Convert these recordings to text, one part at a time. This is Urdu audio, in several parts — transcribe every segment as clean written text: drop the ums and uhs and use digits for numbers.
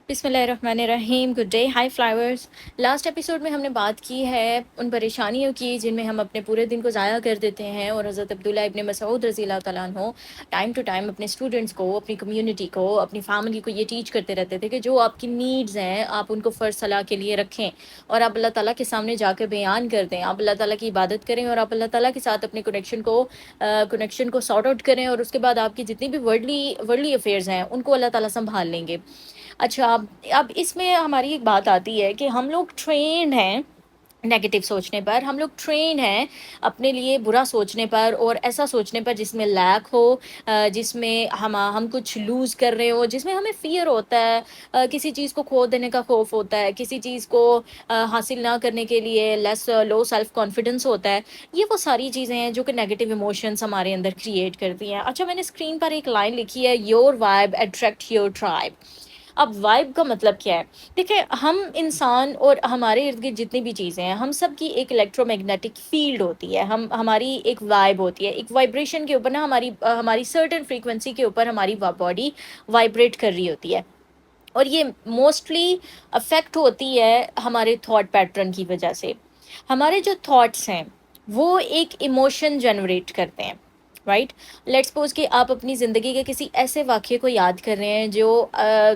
بسم اللہ الرحمن الرحیم. Good day. High flowers. Last episode میں ہم نے بات کی ہے ان پریشانیوں کی جن میں ہم اپنے پورے دن کو ضائع کر دیتے ہیں، اور حضرت عبداللہ ابن مسعود رضی اللہ تعالیٰ عنہ ٹائم ٹو ٹائم اپنے اسٹوڈنٹس کو، اپنی کمیونٹی کو، اپنی فیملی کو یہ ٹیچ کرتے رہتے تھے کہ جو آپ کی نیڈز ہیں آپ ان کو فرض صلاح کے لیے رکھیں، اور آپ اللہ تعالیٰ کے سامنے جا کے بیان کر دیں، آپ اللہ تعالیٰ کی عبادت کریں، اور آپ اللہ تعالیٰ کے ساتھ اپنے کنیکشن کو سارٹ آؤٹ کریں، اور اس کے بعد آپ کی جتنی بھی ورڈلی افیئرز ہیں ان کو اللہ تعالیٰ سنبھال لیں گے. اچھا، اب اس میں ہماری ایک بات آتی ہے کہ ہم لوگ ٹرینڈ ہیں نیگیٹو سوچنے پر، ہم لوگ ٹرینڈ ہیں اپنے لیے برا سوچنے پر اور ایسا سوچنے پر جس میں لیک ہو، جس میں ہم کچھ لوز کر رہے ہو، جس میں ہمیں فیئر ہوتا ہے، کسی چیز کو کھو دینے کا خوف ہوتا ہے، کسی چیز کو حاصل نہ کرنے کے لیے لو سیلف کانفیڈنس ہوتا ہے. یہ وہ ساری چیزیں ہیں جو کہ نیگیٹو ایموشنس ہمارے اندر کریٹ کرتی ہیں. اچھا، میں نے اسکرین پر ایک لائن لکھی ہے، your vibe attract your tribe. اب وائب کا مطلب کیا ہے؟ دیکھیں، ہم انسان اور ہمارے ارد گرد جتنی بھی چیزیں ہیں، ہم سب کی ایک الیکٹرو میگنیٹک فیلڈ ہوتی ہے، ہماری ایک وائب ہوتی ہے، ایک وائبریشن کے اوپر نا، ہماری سرٹن فریکوینسی کے اوپر ہماری باڈی وائبریٹ کر رہی ہوتی ہے، اور یہ موسٹلی افیکٹ ہوتی ہے ہمارے تھاٹ پیٹرن کی وجہ سے. ہمارے جو تھاٹس ہیں وہ ایک ایموشن جنریٹ کرتے ہیں، رائٹ؟ لیٹ سپوز کہ آپ اپنی زندگی کے کسی ایسے واقعے کو یاد کر رہے ہیں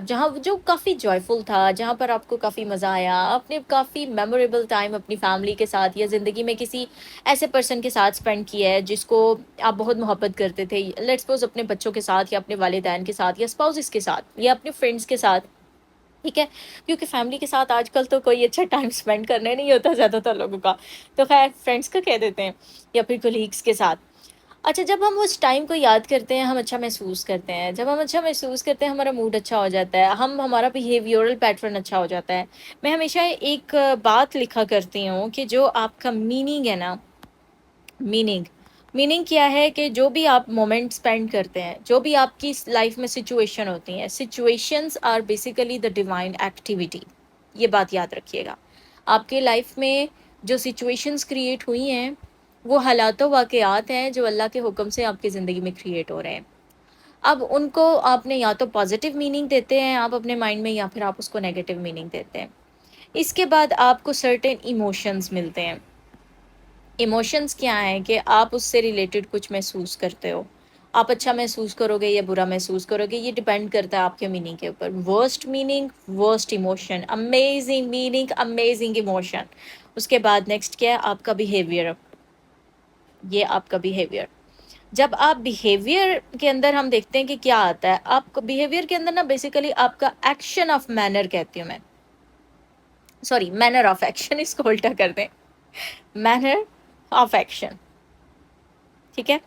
جہاں جو کافی جوائفل تھا، جہاں پر آپ کو کافی مزہ آیا، آپ نے کافی میموریبل ٹائم اپنی فیملی کے ساتھ یا زندگی میں کسی ایسے پرسن کے ساتھ اسپینڈ کیا ہے جس کو آپ بہت محبت کرتے تھے. لیٹ سپوز اپنے بچوں کے ساتھ، یا اپنے والدین کے ساتھ، یا اسپاؤسز کے ساتھ، یا اپنے فرینڈس کے ساتھ. ٹھیک ہے، کیونکہ فیملی کے ساتھ آج کل تو کوئی اچھا ٹائم اسپینڈ کرنے نہیں ہوتا زیادہ تر لوگوں کا، تو خیر فرینڈس کا کہہ دیتے ہیں، یا پھر کولیگس کے ساتھ. اچھا، جب ہم اس ٹائم کو یاد کرتے ہیں ہم اچھا محسوس کرتے ہیں، جب ہم اچھا محسوس کرتے ہیں ہمارا موڈ اچھا ہو جاتا ہے، ہمارا بیہیویورل پیٹرن اچھا ہو جاتا ہے. میں ہمیشہ ایک بات لکھا کرتی ہوں کہ جو آپ کا میننگ ہے نا، میننگ میننگ کیا ہے کہ جو بھی آپ مومنٹ اسپینڈ کرتے ہیں، جو بھی آپ کی لائف میں سچویشن ہوتی ہیں، situations are basically the divine activity. یہ بات یاد رکھیے گا. آپ کے لائف میں جو سچویشنز کریٹ ہوئی ہیں وہ حالات و واقعات ہیں جو اللہ کے حکم سے آپ کی زندگی میں کریٹ ہو رہے ہیں. اب ان کو آپ نے یا تو پازیٹیو میننگ دیتے ہیں آپ اپنے مائنڈ میں، یا پھر آپ اس کو نیگیٹو میننگ دیتے ہیں. اس کے بعد آپ کو سرٹن ایموشنز ملتے ہیں. ایموشنز کیا ہیں کہ آپ اس سے ریلیٹڈ کچھ محسوس کرتے ہو. آپ اچھا محسوس کرو گے یا برا محسوس کرو گے، یہ ڈیپینڈ کرتا ہے آپ کے میننگ کے اوپر. Worst meaning worst emotion, amazing meaning amazing emotion. اس کے بعد نیکسٹ کیا ہے؟ آپ کا بیہیویئر. یہ آپ کا بیہیویئر. جب آپ بیہیویئر کے اندر ہم دیکھتے ہیں کہ کیا آتا ہے، آپ کو بیہیویئر کے اندر نا بیسیکلی آپ کا ایکشن آف مینر کہتی ہوں میں، سوری مینر آف ایکشن، اس کو الٹا کر دیں، مینر آف ایکشن. ٹھیک ہے،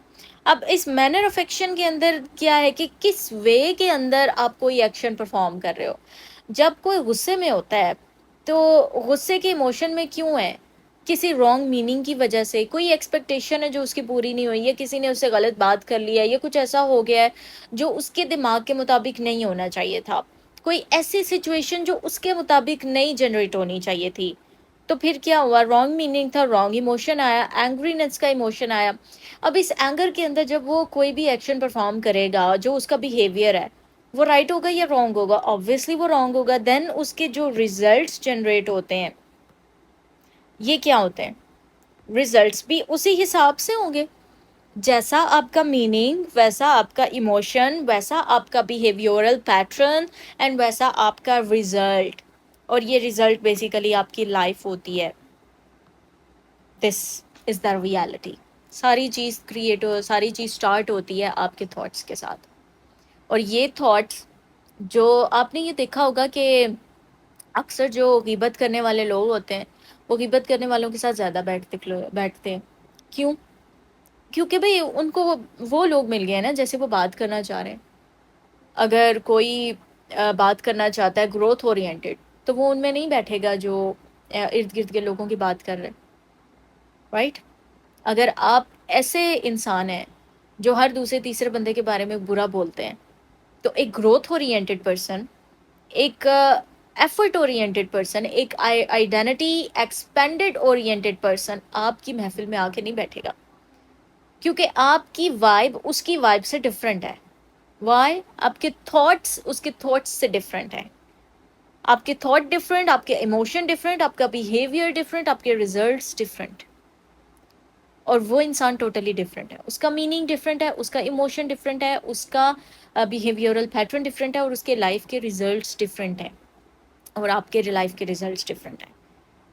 اب اس مینر آف ایکشن کے اندر کیا ہے کہ کس وے کے اندر آپ کوئی ایکشن پرفارم کر رہے ہو. جب کوئی غصے میں ہوتا ہے تو غصے کے ایموشن میں کیوں ہے؟ کسی رانگ میننگ کی وجہ سے، کوئی ایکسپیکٹیشن ہے جو اس کی پوری نہیں ہوئی ہے، کسی نے اس سے غلط بات کر لیا ہے، یا کچھ ایسا ہو گیا ہے جو اس کے دماغ کے مطابق نہیں ہونا چاہیے تھا، کوئی ایسی سچویشن جو اس کے مطابق نہیں جنریٹ ہونی چاہیے تھی. تو پھر کیا ہوا؟ رانگ میننگ تھا، رانگ ایموشن آیا، اینگرینس کا ایموشن آیا. اب اس اینگر کے اندر جب وہ کوئی بھی ایکشن پرفارم کرے گا، جو اس کا بیہیویئر ہے وہ رائٹ ہوگا یا رانگ ہوگا؟ آبویسلی وہ رانگ ہوگا. دین اس کے جو ریزلٹس جنریٹ ہوتے ہیں یہ کیا ہوتے ہیں؟ ریزلٹس بھی اسی حساب سے ہوں گے. جیسا آپ کا میننگ ویسا آپ کا ایموشن، ویسا آپ کا بیہیویورل پیٹرن، اینڈ ویسا آپ کا ریزلٹ. اور یہ ریزلٹ بیسیکلی آپ کی لائف ہوتی ہے. دس از دا ریالٹی. ساری چیز ساری چیز اسٹارٹ ہوتی ہے آپ کے تھاٹس کے ساتھ. اور یہ تھاٹس، جو آپ نے یہ دیکھا ہوگا کہ اکثر جو غیبت کرنے والے لوگ ہوتے ہیں وہ غیبت کرنے والوں کے ساتھ زیادہ بیٹھتے ہیں. کیوں؟ کیونکہ بھئی ان کو وہ لوگ مل گئے ہیں نا جیسے وہ بات کرنا چاہ رہے ہیں. اگر کوئی بات کرنا چاہتا ہے گروتھ اورینٹیڈ، تو وہ ان میں نہیں بیٹھے گا جو ارد گرد کے لوگوں کی بات کر رہے ہیں، رائٹ؟ اگر آپ ایسے انسان ہیں جو ہر دوسرے تیسرے بندے کے بارے میں برا بولتے ہیں، تو ایک گروتھ اورینٹیڈ پرسن، ایک ایفرٹ اورینٹیڈ پرسن، ایک آئیڈینٹی ایکسپینڈڈ اورینٹیڈ پرسن آپ کی محفل میں آ کے نہیں بیٹھے گا، کیونکہ آپ کی وائب اس کی وائب سے ڈفرینٹ ہے. وائی؟ آپ کے تھاٹس اس کے تھاٹس سے ڈفرینٹ ہیں. آپ کے تھاٹ ڈفرینٹ، آپ کے ایموشن ڈفرینٹ، آپ کا بیہیویئر ڈفرینٹ، آپ کے ریزلٹس ڈفرینٹ، اور وہ انسان ٹوٹلی ڈفرینٹ ہے، اس کا میننگ ڈفرینٹ ہے، اس کا ایموشن ڈفرینٹ ہے، اس کا بیہیویئرل پیٹرن ڈفرینٹ ہے، اور اس کے لائف کے ریزلٹس ڈفرینٹ ہیں، اور آپ کے لائف کے ریزلٹس ڈفرینٹ ہیں.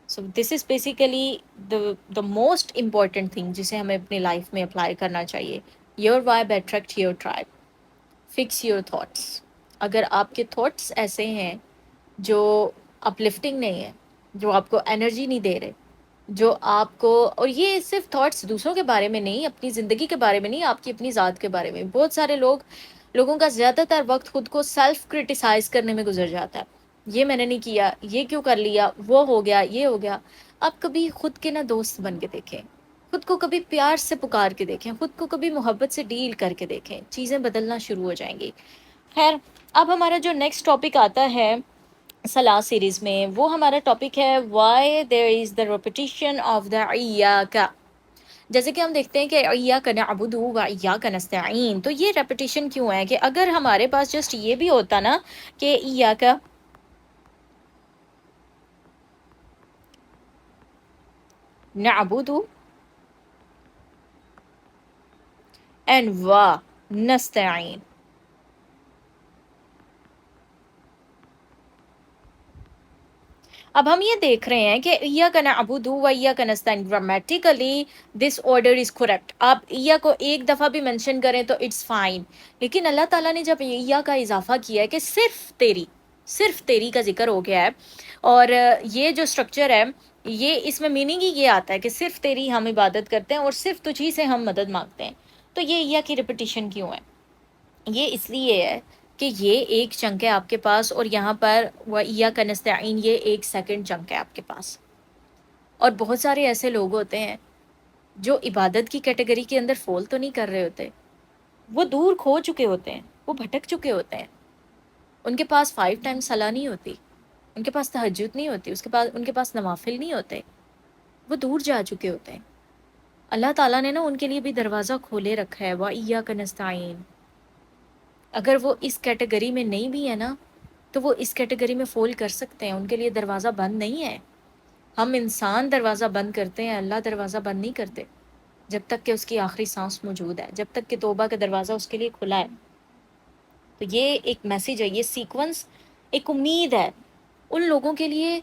So this is basically the most important thing جسے ہمیں اپنی لائف میں اپلائی کرنا چاہیے. Your vibe attract your tribe. Fix your thoughts. اگر آپ کے تھاٹس ایسے ہیں جو اپلفٹنگ نہیں ہے، جو آپ کو انرجی نہیں دے رہے، جو آپ کو، اور یہ صرف تھاٹس دوسروں کے بارے میں نہیں، اپنی زندگی کے بارے میں نہیں، آپ کی اپنی ذات کے بارے میں. بہت سارے لوگوں کا زیادہ تر وقت خود کو سیلف کرٹیسائز کرنے میں گزر جاتا ہے. یہ میں نے نہیں کیا، یہ کیوں کر لیا، وہ ہو گیا، یہ ہو گیا. آپ کبھی خود کے نا دوست بن کے دیکھیں، خود کو کبھی پیار سے پکار کے دیکھیں، خود کو کبھی محبت سے ڈیل کر کے دیکھیں، چیزیں بدلنا شروع ہو جائیں گی. خیر، اب ہمارا جو نیکسٹ ٹاپک آتا ہے صلاح سیریز میں، وہ ہمارا ٹاپک ہے why there is the repetition of the ایاک. جیسے کہ ہم دیکھتے ہیں کہ ایاک نعبد و ایاک نستعین، تو یہ ریپیٹیشن کیوں ہے؟ کہ اگر ہمارے پاس جسٹ یہ بھی ہوتا نا کہ ایاک نعبد اینڈ وا نستعین. اب ہم یہ دیکھ رہے ہیں کہ ایاک نعبد و ایاک نستعین، grammatically this order is correct. آپ ایا کو ایک دفعہ بھی مینشن کریں تو اٹس فائن، لیکن اللہ تعالیٰ نے جب ایا کا اضافہ کیا ہے کہ صرف تیری کا ذکر ہو گیا ہے، اور یہ جو اسٹرکچر ہے، یہ اس میں میننگ ہی یہ آتا ہے کہ صرف تیری ہم عبادت کرتے ہیں اور صرف تجھی سے ہم مدد مانگتے ہیں. تو یہ ایا کی ریپیٹیشن کیوں ہے؟ یہ اس لیے ہے کہ یہ ایک چنک ہے آپ کے پاس، اور یہاں پر وَإِيَّاكَ نَسْتَعِينُ یہ ایک سیکنڈ چنک ہے آپ کے پاس. اور بہت سارے ایسے لوگ ہوتے ہیں جو عبادت کی کیٹیگری کے اندر فول تو نہیں کر رہے ہوتے، وہ دور کھو چکے ہوتے ہیں، وہ بھٹک چکے ہوتے ہیں. ان کے پاس 5 ٹائم صلاح نہیں ہوتی، ان کے پاس تہجد نہیں ہوتی، ان کے پاس نوافل نہیں ہوتے، وہ دور جا چکے ہوتے ہیں. اللہ تعالیٰ نے نا ان کے لیے بھی دروازہ کھولے رکھا ہے، وَإِيَّاكَ نَسْتَعِينُ. اگر وہ اس کیٹیگری میں نہیں بھی ہے نا، تو وہ اس کیٹیگری میں فول کر سکتے ہیں، ان کے لیے دروازہ بند نہیں ہے. ہم انسان دروازہ بند کرتے ہیں، اللہ دروازہ بند نہیں کرتے جب تک کہ اس کی آخری سانس موجود ہے، جب تک کہ توبہ کا دروازہ اس کے لیے کھلا ہے. تو یہ ایک میسیج ہے، یہ سیکونس ایک امید ہے ان لوگوں کے لیے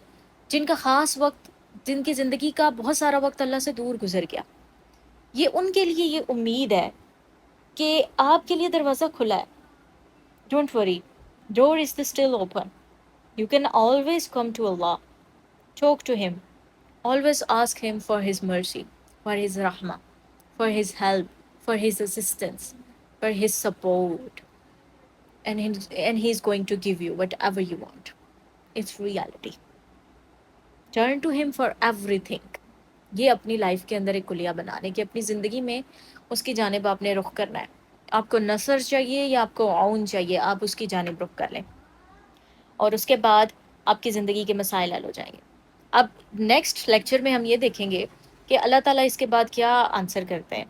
جن کا خاص وقت، جن کی زندگی کا بہت سارا وقت اللہ سے دور گزر گیا. یہ ان کے لیے یہ امید ہے کہ آپ کے لیے دروازہ کھلا ہے. Don't worry, door is still open. You can always come to Allah, talk to Him, always ask Him for His mercy, for His rahmah, for His help, for His assistance, for His support. And He's going to give you whatever you want. It's reality. Turn to Him for everything. یہ اپنی لائف کے اندر ایک کلیہ بنا لیں کہ اپنی زندگی میں اس کی جانب آپ نے رخ کرنا ہے. آپ کو نصر چاہیے یا آپ کو عون چاہیے، آپ اس کی جانب رخ کر لیں، اور اس کے بعد آپ کی زندگی کے مسائل حل ہو جائیں گے. اب نیکسٹ لیکچر میں ہم یہ دیکھیں گے کہ اللہ تعالیٰ اس کے بعد کیا آنسر کرتے ہیں.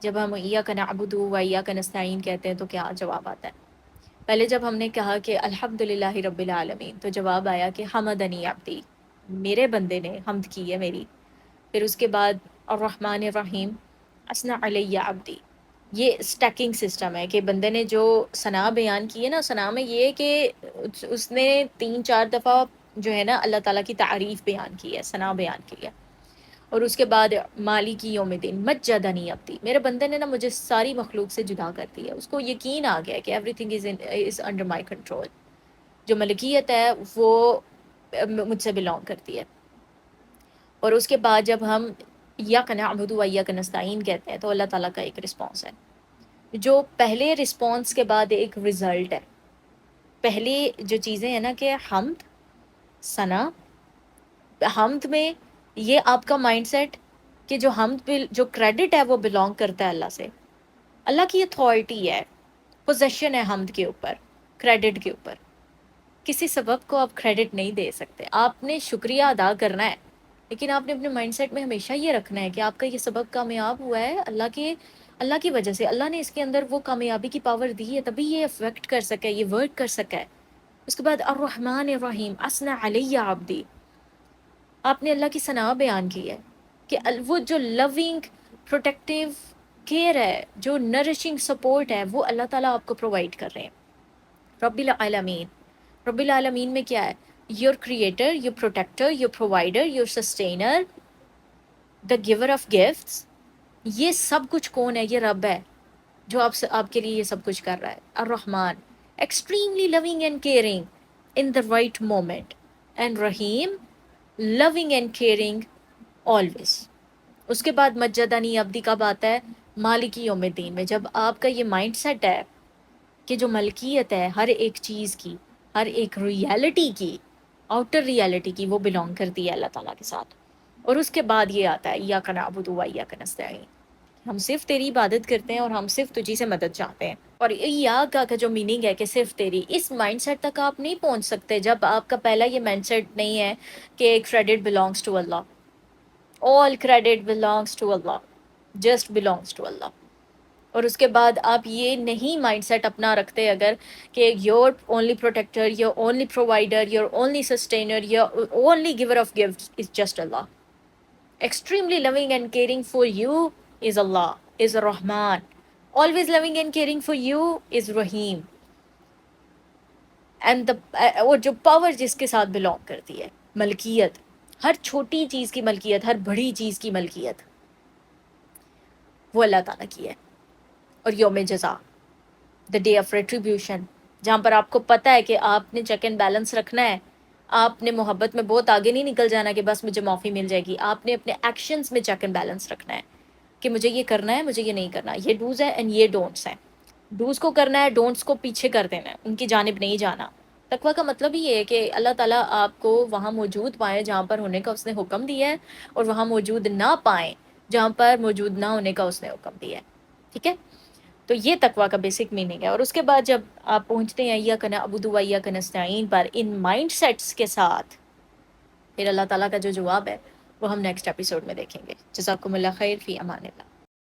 جب ہم ایاک نعبد و ایاک نستعین کہتے ہیں تو کیا جواب آتا ہے؟ پہلے جب ہم نے کہا کہ الحمدللہ رب العالمین، تو جواب آیا کہ حمدنی عبدی، میرے بندے نے حمد کی ہے میری. پھر اس کے بعد الرحمن الرحیم، اثنى علی عبدی. یہ اسٹیکنگ سسٹم ہے کہ بندے نے جو ثنا بیان کی ہے نا، ثنا میں یہ ہے کہ اس نے 3-4 دفعہ جو ہے نا اللہ تعالیٰ کی تعریف بیان کی ہے، ثنا بیان کی ہے. اور اس کے بعد مالک یوم الدین، مجدنی عبدی، میرے بندے نے نا مجھے ساری مخلوق سے جدا کر دیا. اس کو یقین آ گیا کہ every thing is under my control. جو ملکیت ہے وہ مجھ سے بلانگ کرتی ہے. اور اس کے بعد جب ہم ایاک نعبد و ایاک نستعین کہتے ہیں تو اللہ تعالیٰ کا ایک رسپانس ہے، جو پہلے رسپانس کے بعد ایک رزلٹ ہے. پہلے جو چیزیں ہیں نا کہ حمد، ثنا، حمد میں یہ آپ کا مائنڈ سیٹ کہ جو حمد جو کریڈٹ ہے وہ بلانگ کرتا ہے اللہ سے. اللہ کی اتھارٹی ہے، پوزیشن ہے حمد کے اوپر، کریڈٹ کے اوپر. کسی سبب کو آپ کریڈٹ نہیں دے سکتے. آپ نے شکریہ ادا کرنا ہے، لیکن آپ نے اپنے مائنڈ سیٹ میں ہمیشہ یہ رکھنا ہے کہ آپ کا یہ سبب کامیاب ہوا ہے اللہ کی وجہ سے. اللہ نے اس کے اندر وہ کامیابی کی پاور دی ہے، تبھی یہ افیکٹ کر سکا ہے، یہ ورک کر سکا ہے. اس کے بعد الرحمن الرحیم، اسنا علی عبدی، آپ نے اللہ کی ثنا بیان کی ہے کہ وہ جو لونگ پروٹیکٹیو کیئر ہے، جو نرشنگ سپورٹ ہے، وہ اللہ تعالیٰ آپ کو پرووائڈ کر رہے ہیں۔ رب العالمین، رب العالمین میں کیا ہے؟ Your creator, your protector, your provider, your sustainer, the giver of gifts, یہ سب کچھ کون ہے؟ یہ رب ہے جو آپ کے لیے یہ سب کچھ کر رہا ہے۔ الرحمن، extremely loving and caring in the right moment, and رحیم، loving and caring always۔ اس کے بعد مجدنی عبدی کب آتا ہے؟ مالکی یوم الدین میں، جب آپ کا یہ مائنڈ سیٹ ہے کہ جو ملکیت ہے ہر ایک چیز کی، ہر ایک ریالٹی کی، آؤٹر ریالٹی کی، وہ بلونگ کرتی ہے اللہ تعالیٰ کے ساتھ۔ اور اس کے بعد یہ آتا ہے ایاک نعبد و ایاک نستعین، ہم صرف تیری عبادت کرتے ہیں اور ہم صرف تجھی سے مدد چاہتے ہیں۔ اور ایاک کا جو میننگ ہے کہ صرف تیری، اس مائنڈ سیٹ تک آپ نہیں پہنچ سکتے جب آپ کا پہلا یہ مائنڈ سیٹ نہیں ہے کہ credit belongs to Allah, all credit belongs to Allah, just belongs to Allah. اور اس کے بعد آپ یہ نہیں مائنڈ سیٹ اپنا رکھتے اگر کہ your only protector, your only provider, your only sustainer, your only giver of gifts is just Allah. Extremely loving and caring for you is Allah, is Rahman. Always loving and caring for you is Rahim. And اور جو پاور جس کے ساتھ بلونگ کرتی ہے، ملکیت، ہر چھوٹی چیز کی ملکیت، ہر بڑی چیز کی ملکیت، وہ اللہ تعالیٰ کی ہے۔ اور یوم جزا، دا ڈے آف ریٹریبیوشن، جہاں پر آپ کو پتہ ہے کہ آپ نے چیک اینڈ بیلنس رکھنا ہے، آپ نے محبت میں بہت آگے نہیں نکل جانا کہ بس مجھے معافی مل جائے گی، آپ نے اپنے ایکشنز میں چیک اینڈ بیلنس رکھنا ہے کہ مجھے یہ کرنا ہے، مجھے یہ نہیں کرنا، یہ ڈوز ہے اینڈ یہ ڈونٹس ہیں۔ ڈوز کو کرنا ہے، ڈونٹس کو پیچھے کر دینا ہے، ان کی جانب نہیں جانا۔ تقویٰ کا مطلب ہی یہ ہے کہ اللہ تعالیٰ آپ کو وہاں موجود پائیں جہاں پر ہونے کا اس نے حکم دیا ہے، اور وہاں موجود نہ پائیں جہاں پر موجود نہ ہونے کا اس نے حکم دیا ہے۔ ٹھیک ہے؟ تو یہ تقویٰ کا بیسک میننگ ہے۔ اور اس کے بعد جب آپ پہنچتے ہیں ایاک نعبد و ایاک نستعین پر ان مائنڈ سیٹس کے ساتھ، پھر اللہ تعالیٰ کا جو جواب ہے وہ ہم نیکسٹ ایپیسوڈ میں دیکھیں گے۔ جزاکم اللہ خیر، فی امان اللہ۔